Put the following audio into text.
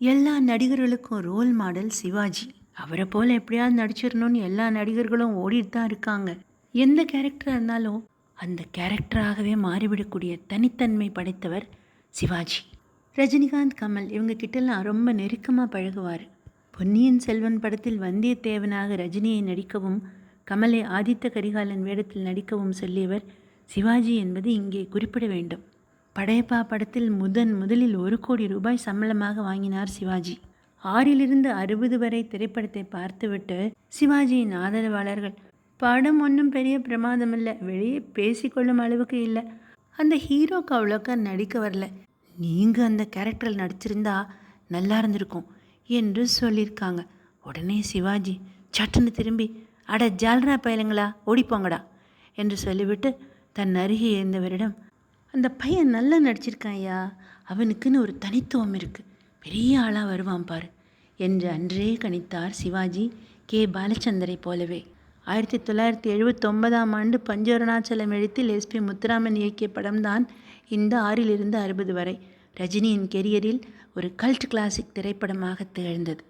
எல்லா நடிகர்களுக்கும் role model Sivaji. அவரை போல எப்படியாவது நடிச்சிடணும்னு எல்லா நடிகர்களும் ஓடிட்டு தான் இருக்காங்க. எந்த கேரக்டராக இருந்தாலும் அந்த கேரக்டராகவே மாறிவிடக்கூடிய தனித்தன்மை படைத்தவர் சிவாஜி. ரஜினிகாந்த், கமல் இவங்க கிட்டலாம் ரொம்ப நெருக்கமாக பழகுவார். பொன்னியின் செல்வன் படத்தில் வந்தியத்தேவனாக ரஜினியை நடிக்கவும், கமலை ஆதித்த கரிகாலன் வேடத்தில் நடிக்கவும் சொல்லியவர் சிவாஜி என்பது இங்கே குறிப்பிட வேண்டும். படையப்பா படத்தில் முதலில் 1 கோடி ரூபாய் சம்பளமாக வாங்கினார் சிவாஜி. 6லிருந்து 60 வரை திரைப்படத்தை பார்த்துவிட்டு சிவாஜியின் ஆதரவாளர்கள், படம் ஒன்றும் பெரிய பிரமாதம் இல்லை, வெளியே பேசிக்கொள்ளும் அளவுக்கு இல்லை, அந்த ஹீரோக்கு அவ்வளோக்கா நடிக்க வரல, நீங்கள் அந்த கேரக்டரில் நடிச்சிருந்தா நல்லா இருந்திருக்கும் என்று சொல்லியிருக்காங்க. உடனே சிவாஜி சட்டுன்னு திரும்பி, அட ஜால்ரா பயலுங்களா, ஓடிப்போங்கடா என்று சொல்லிவிட்டு தன் அருகே இருந்தவரிடம், அந்த பையன் நல்லா நடிச்சிருக்கான் ஐயா, அவனுக்குன்னு ஒரு தனித்துவம் இருக்குது, பெரிய ஆளாக வருவான் பாரு என்று அன்றே கணித்தார் சிவாஜி கே. பாலச்சந்தரை போலவே. 1979ஆம் ஆண்டு பஞ்சவர்ணாச்சலம் எழுத்தில் எஸ்பி முத்துராமன் இயக்கிய படம்தான் இந்த 6லிருந்து 60 வரை ரஜினியின் கெரியரில் ஒரு கல்ட் கிளாசிக் திரைப்படமாக திகழ்ந்தது.